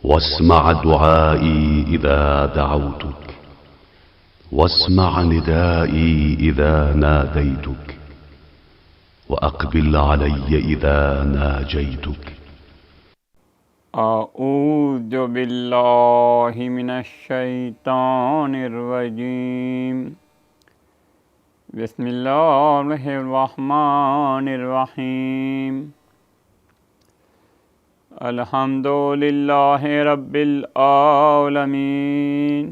واسمع دعائي إذا دعوتك، واسمع ندائي إذا ناديتك، وأقبل علي إذا ناجيتك. أعوذ بالله من الشيطان الرجيم. بسم الله الرحمن الرحيم. الحمد لله رب العالمين،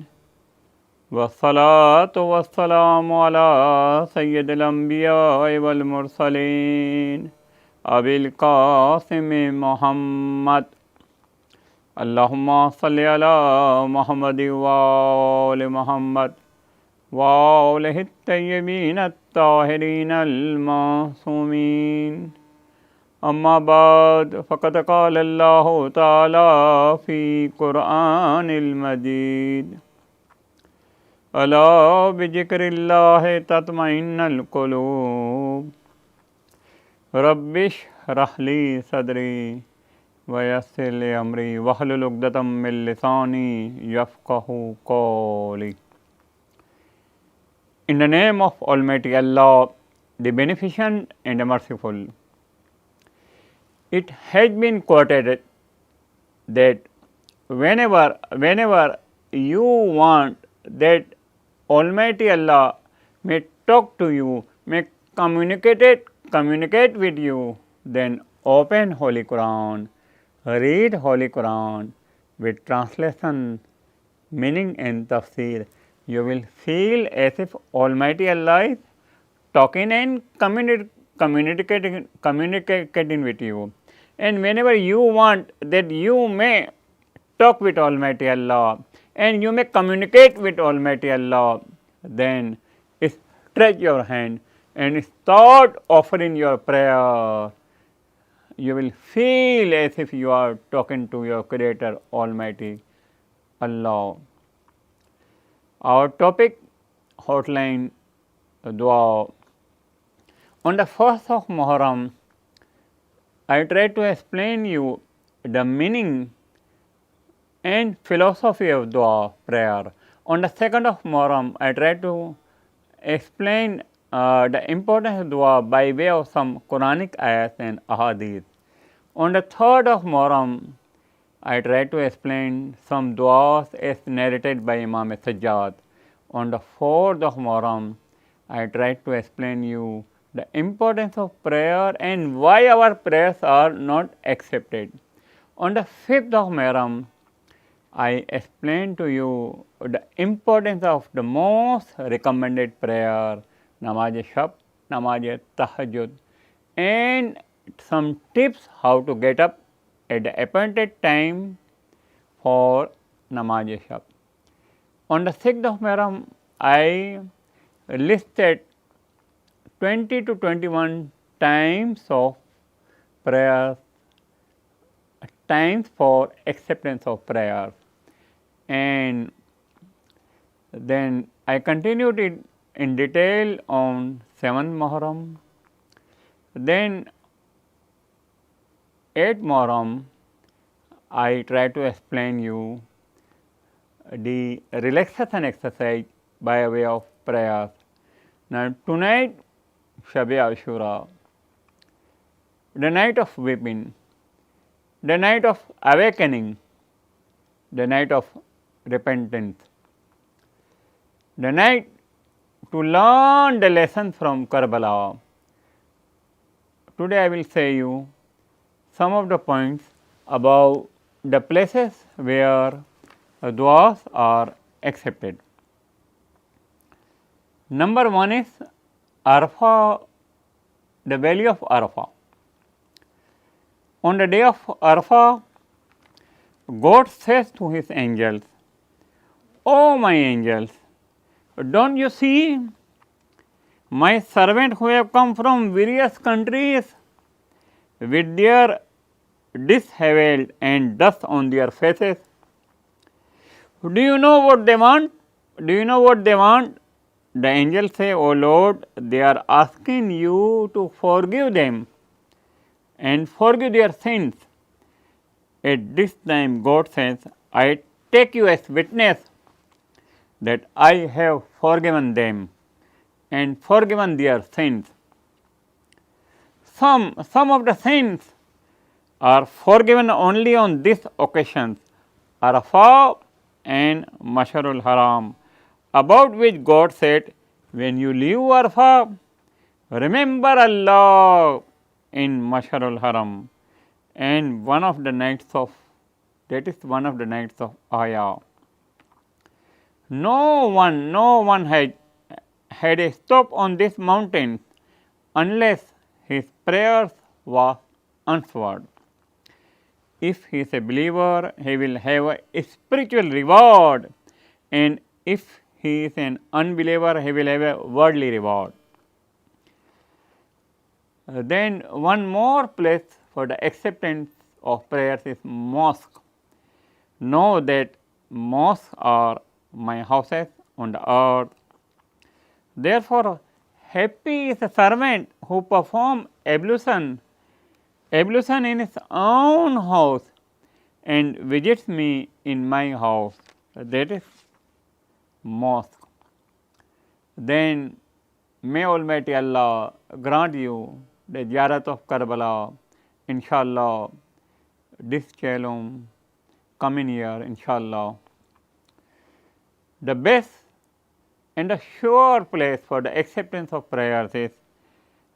والصلاة والسلام على سيد الأنبياء والمرسلين أبي القاسم محمد. اللهم صل على محمد وآل محمد وآله الطيبين الطاهرين المعصومين. أما بعد، فقد قال الله تعالى في قرآن المجيد: ألا بذكر الله تطمئن القلوب. رب اشرح لي صدري ويسر لي أمري واحلل عقدة من لساني يفقهوا قولي. In the name of Almighty Allah, the Beneficent and the Merciful. It has been quoted that whenever you want that Almighty Allah may talk to you, may communicate with you, then open Holy Quran, read Holy Quran with translation, meaning and tafsir. You will feel as if Almighty Allah is talking and communicating with you. And whenever you want that you may talk with Almighty Allah and you may communicate with Almighty Allah, then stretch your hand and start offering your prayer. You will feel as if you are talking to your Creator, Almighty Allah. Our topic, hotline, dua. On the 1st of Muharram, I try to explain you the meaning and philosophy of dua, prayer. On the 2nd of Muharram, I try to explain the importance of dua by way of some Quranic ayahs and ahadith. On the 3rd of Muharram, I try to explain some duas as narrated by Imam Sajjad. On the 4th of Muharram, I try to explain you the importance of prayer and why our prayers are not accepted. On the 5th of Muharram, I explain to you the importance of the most recommended prayer, namaz-e-shab, namaz-e-tahajjud, and some tips how to get up at the appointed time for namaz-e-shab. On the 6th of Muharram, I listed 20 to 21 times of prayers, times for acceptance of prayers, and then I continued it in detail on 7th Muharram. Then 8th Muharram, I try to explain you the relaxation exercise by way of prayers. Now tonight, Shab-e Ashura, the night of weeping, the night of awakening, the night of repentance, the night to learn the lesson from Karbala. Today I will say you some of the points about the places where duas are accepted. Number 1 is Arafah, the valley of Arafah. On the day of Arafah, God says to his angels, "O my angels, don't you see my servants who have come from various countries with their disheveled and dust on their faces? Do you know what they want? Do you know what they want?" The angels say, "O Lord, they are asking you to forgive them and forgive their sins At this time God says, I take you as witness that I have forgiven them and forgiven their sins. Some of the sins are forgiven only on these occasions, Arafah and Mash'arul Haram, about which God said, when you leave Arafah, remember Allah in Mash'arul Haram, and one of the nights of Ayah. No one had a stop on this mountain unless his prayers was answered. If he is a believer, he will have a spiritual reward, and if he is an unbeliever, he will have a worldly reward. Then one more place for the acceptance of prayers is mosque. Know that mosques are my houses on the earth. Therefore, happy is a servant who performs ablution in his own house and visits me in my house, that is mosque. Then may Almighty Allah grant you the ziyarat of Karbala, inshallah, this Chelum coming year, inshallah. The best and the sure place for the acceptance of prayers is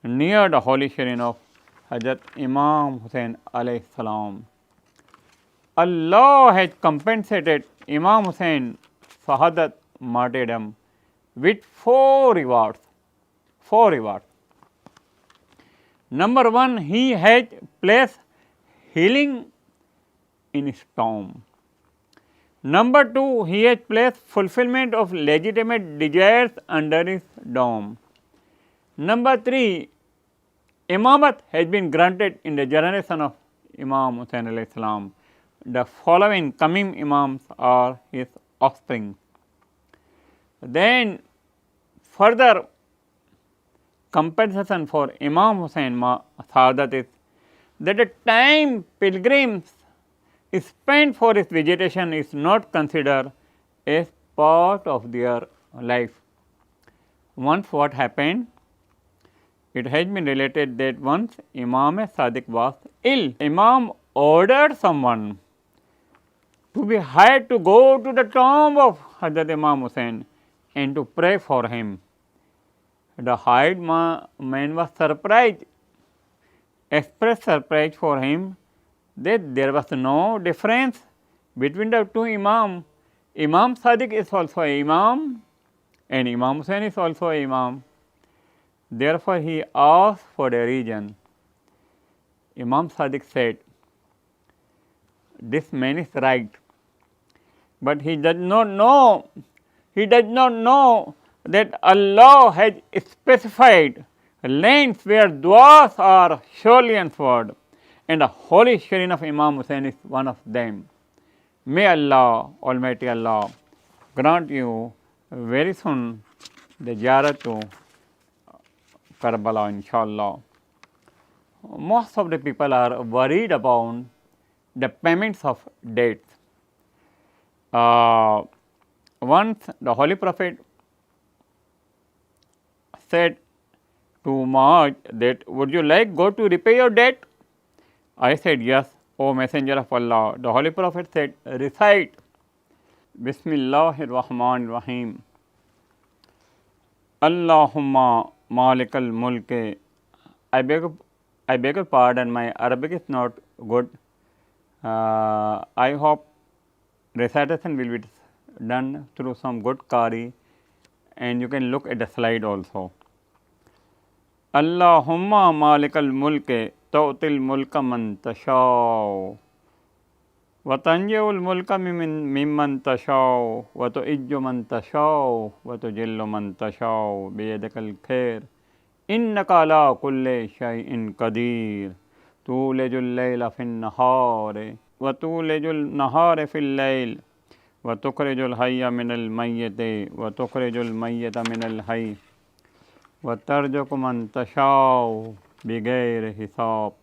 near the holy shrine of Hazrat Imam Hussain alayhi salam. Allah has compensated Imam Hussain Shahadat martyrdom with four rewards. Number one, he has placed healing in his tomb. Number two, he has placed fulfillment of legitimate desires under his dome. Number three, Imamat has been granted in the generation of Imam Hussain alayhi salam. The following coming Imams are his offspring. Then further compensation for Imam Hussain Sadat is that the time pilgrims spent for his visitation is not considered as part of their life. Once what happened? It has been related that once Imam Sadiq was ill. Imam ordered someone to be hired to go to the tomb of Hazrat Imam Hussain and to pray for him. The hired man was surprised, expressed surprise for him that there was no difference between the two Imam. Imam Sadiq is also a Imam and Imam Hussain is also a Imam. Therefore, he asked for a reason. Imam Sadiq said, this man is right, but he does not know that Allah has specified lands where du'as are surely answered, and the holy shrine of Imam Hussain is one of them. May Allah, Almighty Allah, grant you very soon the ziyarat to Karbala, inshallah. Most of the people are worried about the payments of debts. Once the Holy Prophet said to Muaz that, would you like God to repay your debt? I said, yes, O Messenger of Allah. The Holy Prophet said, recite Bismillahir Rahmanir Rahim. Allahumma Malikal Mulke. I beg your pardon, my Arabic is not good. I hope recitation will be done through some good qari, and you can look at the slide also. Allahumma Malikal Mulke tu'til mulka man tashau wa tanji'ul mulka mimman tashau wa tu'izzu man tashau wa tujillu man tashau biyadikal khair innaka ala kulli shay'in qadir tulijul layla fin nahari wa tulijul nahara fil layl wa tukhrijul hayya minal mayyiti wa tukhrijul mayyita minal hayy wa tarzuqu man tashau bighairi hisab.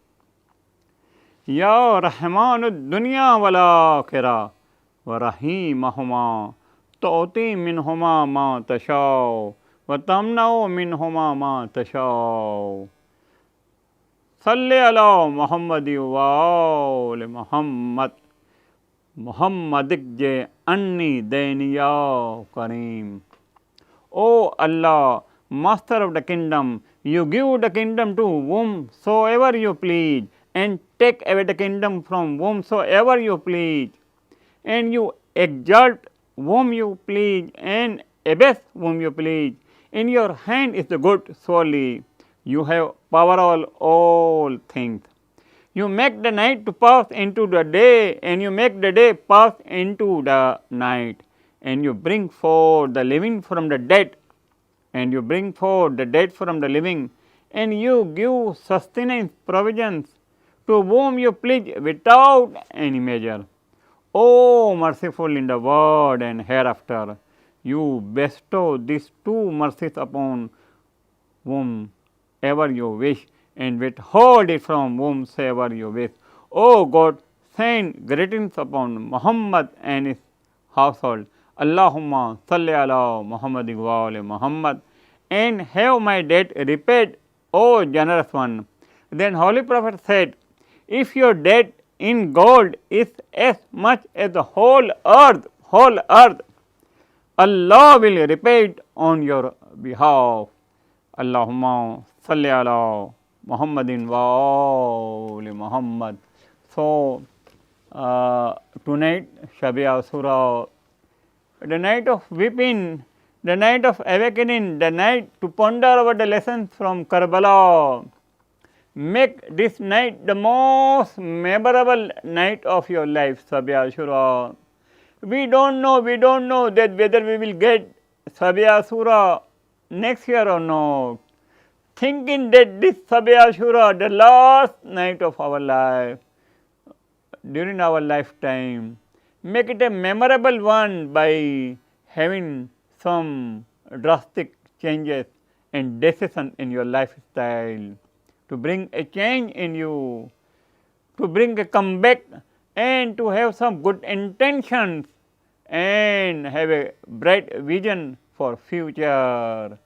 Ya Rahmanud Dunya wal Akhirah wa Rahimahuma tu'ti minhuma ma tashaw wa tamna'u minhuma ma tashaw. Salli ala Muhammadi wa ali Muhammad Muhammadik je anni deniya Kareem. O Allah, Master of the kingdom, you give the kingdom to whomsoever you please, and take away the kingdom from whomsoever you please, and you exalt whom you please, and abase whom you please. In your hand is the good, surely you have power over all things. You make the night to pass into the day, and you make the day pass into the night, and you bring forth the living from the dead, and you bring forth the dead from the living, and you give sustenance provisions to whom you please without any measure. O merciful in the world and hereafter, you bestow these two mercies upon whomever you wish, and withhold it from whomsoever you wish. O God, send greetings upon Muhammad and his household. Allahumma salli ala Muhammadin wa ali Muhammad, and have my debt repaid, O generous one. Then Holy Prophet said, if your debt in gold is as much as the whole earth, Allah will repay it on your behalf. Allahumma salli ala Muhammadin wa ali Muhammad. So, tonight, Shab-e Ashura, the night of weeping, the night of awakening, the night to ponder over the lessons from Karbala. Make this night the most memorable night of your life, Shab-e Ashura. We don't know that whether we will get Shab-e Ashura next year or not. Thinking that this Shab-e Ashura, the last night of our life, during our lifetime, make it a memorable one by having some drastic changes and decision in your lifestyle, to bring a change in you, to bring a comeback, and to have some good intentions, and have a bright vision for future,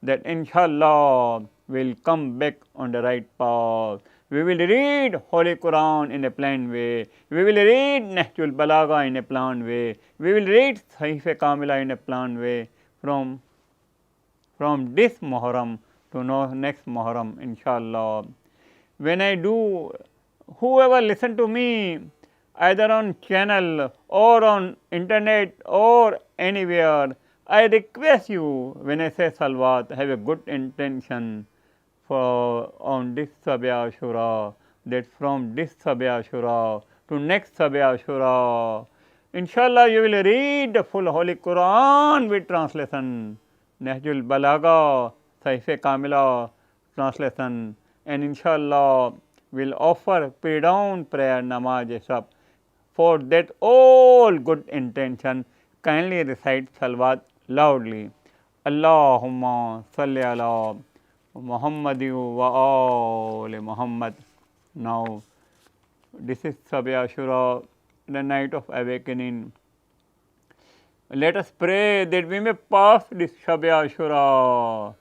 that inshallah will come back on the right path. We will read Holy Quran in a plain way. We will read Nahjul Balagha in a plain way. We will read Sahifa Kamila in a plain way from this Muharram to next Muharram, inshallah. When I do, whoever listen to me, either on channel or on internet or anywhere, I request you, when I say Salawat, have a good intention for on this Shab-e Ashura, that from this Shab-e Ashura to next Shab-e Ashura, inshallah you will read the full Holy Quran with translation, Nahjul Balagha, Sahifa Kamila translation, and inshallah will offer pre-dawn prayer, namaz, sab. For that all good intention, kindly recite Salawat loudly. Allahumma salli ala Muhammadin wa ali Muhammad. Now, this is Shab-e Ashura, the night of awakening. Let us pray that we may pass this Shab-e Ashura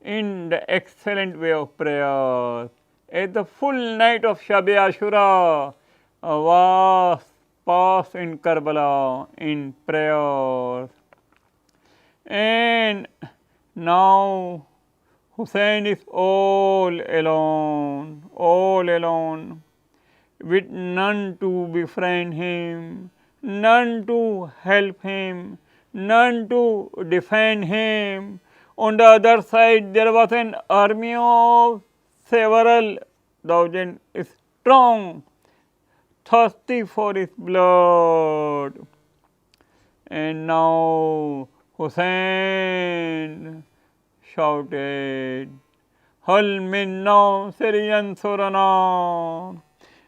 in the excellent way of prayer. As the full night of Shab-e Ashura was passed in Karbala in prayer, and now Hussein is all alone, with none to befriend him, none to help him, none to defend him. On the other side, there was an army of several thousand strong, thirsty for his blood. And now Hussein shouted, Hal minna Syrian Surana.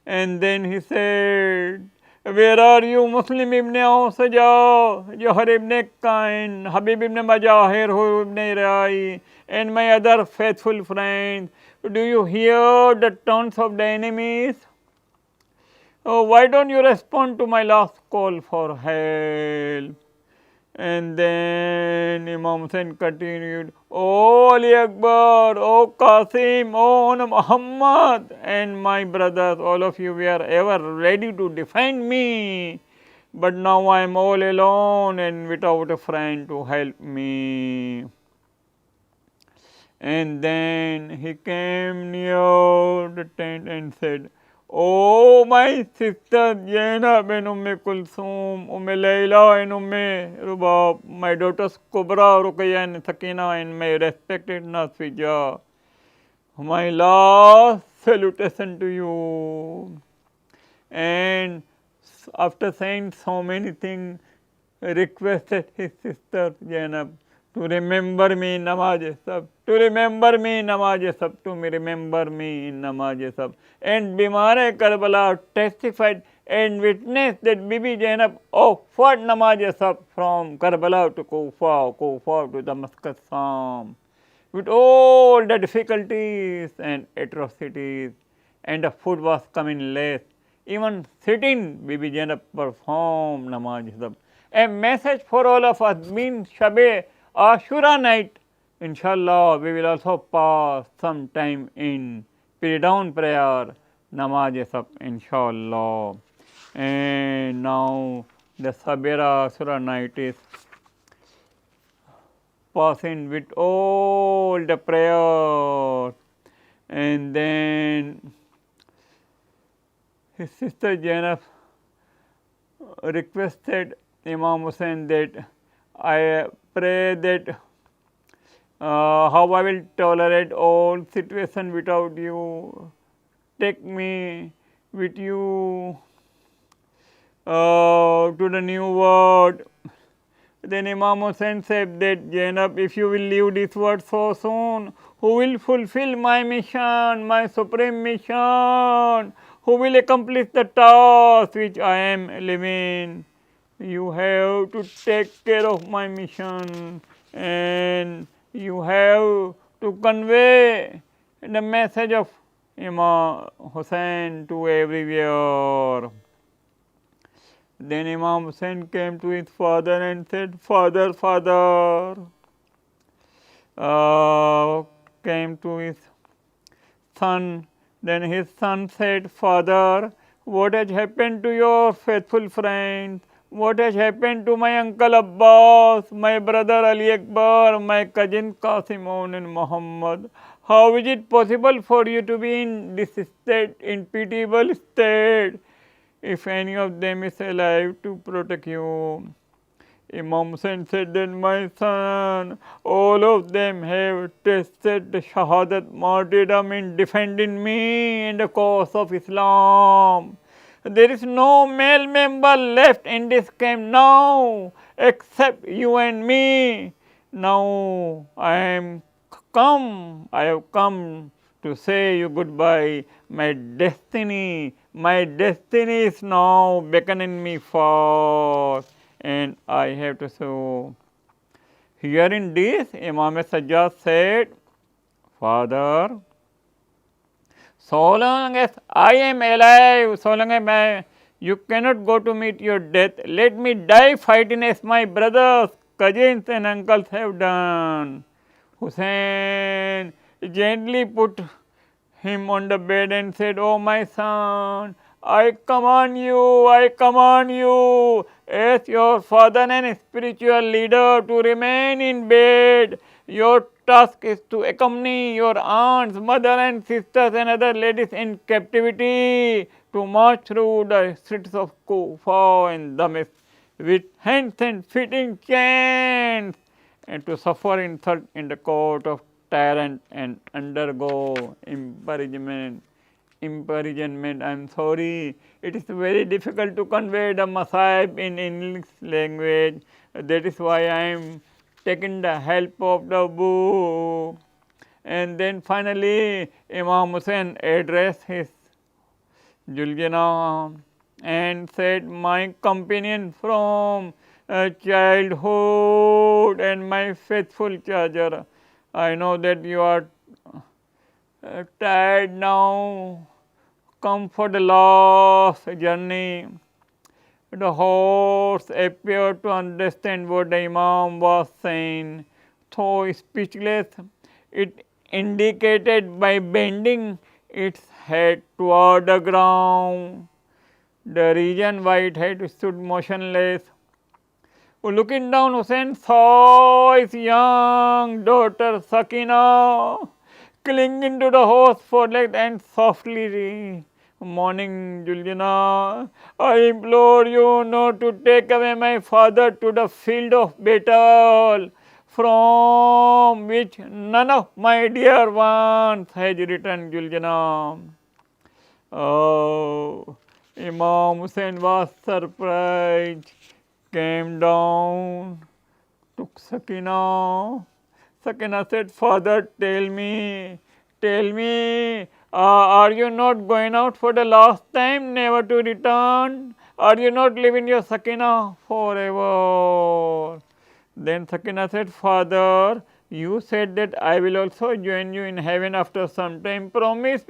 And then he said, where are you, Muslim ibn Awsaja, Johar ibn Kain, Habib ibn Majahir, Hu ibn Rai, and my other faithful friends? Do you hear the taunts of the enemies? oh, why don't you respond to my last call for help? And then Imam Hussain continued, "O Ali Akbar, O Qasim, O Muhammad, and my brothers, all of you were ever ready to defend me. But now I am all alone and without a friend to help me." And then he came near the tent and said, "Oh, my sister Zainab and Kulthum, Layla and Rubab, my daughters Kubra, Ruqayya and Sakina, and my respected Nasfija, my last salutation to you." And after saying so many things, requested his sister Zainab to remember me in Namaz Sab, to remember me in Namaz Sab, to remember me in Namaz Sab. And Bimare Karbala testified and witnessed that Bibi Zainab offered Namaz Sab from Karbala to Kufa, Kufa to Damascus, Sam, with all the difficulties and atrocities, and the food was coming less. Even sitting, Bibi Zainab performed Namaz Sab. A message for all of us means Shabe Ashura night. Inshallah, we will also pass some time in pre-dawn prayer, Namaz Sab, inshallah. And now the Sabira Ashura night is passing with all the prayers. And then his sister Zainab requested Imam Hussain that I pray that how I will tolerate all situation without you. Take me with you to the new world. Then Imam Hussain said that Zainab, if you will leave this world so soon, who will fulfill my mission, my supreme mission? Who will accomplish the task which I am living? You have to take care of my mission, and you have to convey the message of Imam Hussain to everywhere. Then Imam Hussain came to his father and said, "Father, father," came to his son. Then his son said, "Father, what has happened to your faithful friends? What has happened to my uncle Abbas, my brother Ali Akbar, my cousin Qasim and Muhammad? How is it possible for you to be in this state, in pitiable state, if any of them is alive to protect you?" Imam Hussain said, "Then my son, all of them have tasted the Shahadat martyrdom in defending me in the cause of Islam. There is no male member left in this camp now except you and me. Now I have come to say you goodbye. My destiny is now beckoning me forth, and I have to so." Hearing this, Imam Sajjad said, "Father, so long as I am alive, so long as you cannot go to meet your death, let me die fighting as my brothers, cousins and uncles have done." Hussain gently put him on the bed and said, "Oh my son, I command you as your father and spiritual leader to remain in bed. Your task is to accompany your aunts, mother and sisters and other ladies in captivity to march through the streets of Kufa and Damascus with hands and feet in chains, and to suffer insult in the court of tyrant and undergo imprisonment. I'm sorry, it is very difficult to convey the masayib in English language. That is why I am taking the help of the book." And then finally, Imam Hussain addressed his Julgana and said, "My companion from childhood and my faithful charger, I know that you are tired now, come for the last journey. The horse appeared to understand what the Imam was saying. Though speechless, it indicated by bending its head toward the ground. The region why it had stood motionless. Looking down, Hussein saw his young daughter Sakina clinging to the horse foreleg and softly mourning, Juljana, I implore you not to take away my father to the field of battle, from which none of my dear ones has returned, Juljana. Oh, Imam Hussain was surprised, came down, took Sakina. Sakina said, Father, tell me, are you not going out for the last time, never to return? Are you not leaving your Sakina forever? Then Sakina said, Father, you said that I will also join you in heaven after some time. Promise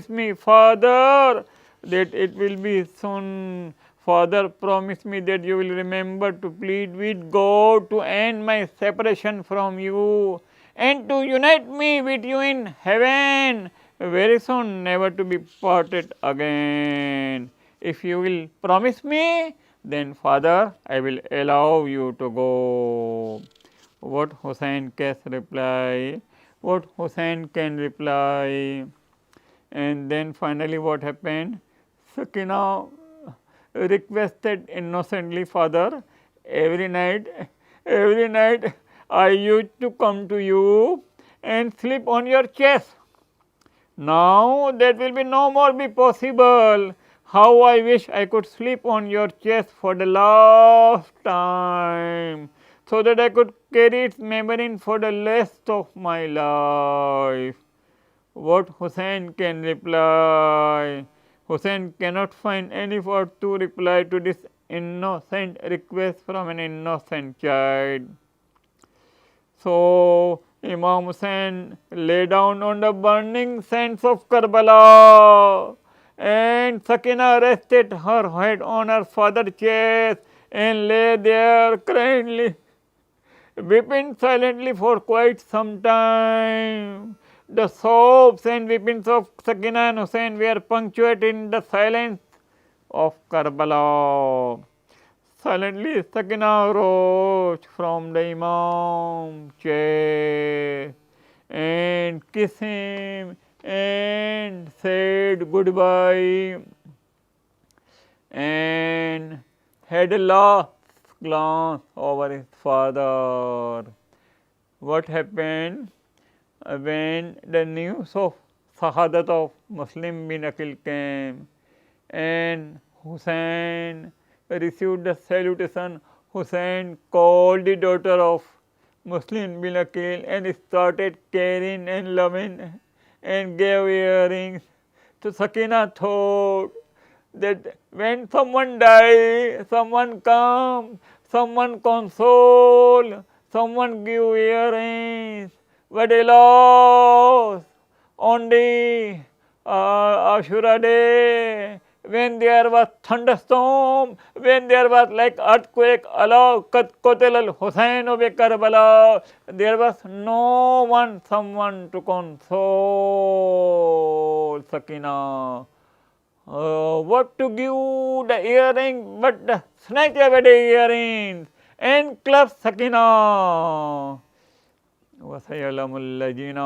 me, Father, that it will be soon. Father, promise me that you will remember to plead with God to end my separation from you and to unite me with you in heaven very soon, never to be parted again. If you will promise me, then Father, I will allow you to go. What Hussain can reply? What Hussain can reply? And then finally what happened? Sakina requested innocently, Father, every night I used to come to you and sleep on your chest. Now that will be no more be possible. How I wish I could sleep on your chest for the last time, so that I could carry its memory for the rest of my life. What Hussain can reply? Hussain cannot find any word to reply to this innocent request from an innocent child. So Imam Hussain lay down on the burning sands of Karbala, and Sakina rested her head on her father's chest and lay there cryingly, weeping silently for quite some time. The sobs and weepings of Sakina and Hussain were punctuating the silence of Karbala. Silently, Sakina rose from the Imam's chair and kissed him and said goodbye and had a last glance over his father. What happened when the news of Shahadat of Muslim bin Aqil came and Hussain received the salutation? Hussain called the daughter of Muslim bin Aqil and started caring and loving and gave earrings. So Sakina thought that when someone dies, someone comes, someone console, someone give earrings. But alas, on the Ashura day, when there was thunderstorm, when there was like earthquake, Allah qatil al-Hussain of Karbala, there was no one, someone to console Sakina. What to give the earring but the snatch away the earrings and club Sakina. وَسَيَعْلَمُ الَّذِينَ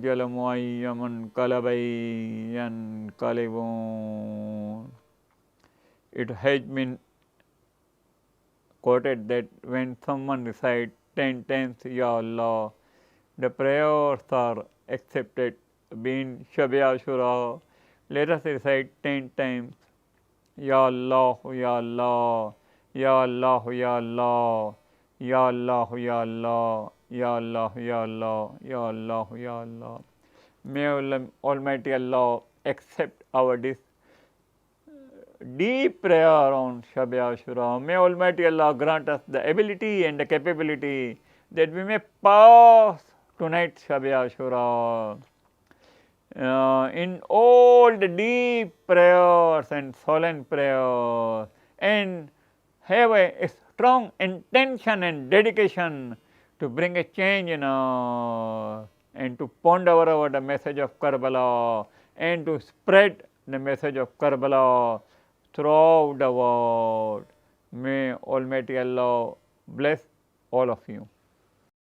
ظَلَمُوا أَيَّ مُنْقَلَبٍ يَنْقَلِبُونَ. It has been quoted that when someone recites 10 times Ya Allah, the prayers are accepted. Being Shab-e Ashura, let us recite 10 times Ya Allah, Ya Allah, Ya Allah, Ya Allah, Ya Allah, Ya Allah, Ya Allah, Ya Allah, Ya Allah, Ya Allah. May Almighty Allah accept our this deep prayer on Shab-e Ashura. May Almighty Allah grant us the ability and the capability that we may pass tonight's Shab-e Ashura. in all the deep prayers and solemn prayers, and have a strong intention and dedication to bring a change in us, and to ponder over the message of Karbala, and to spread the message of Karbala throughout the world. May Almighty Allah bless all of you.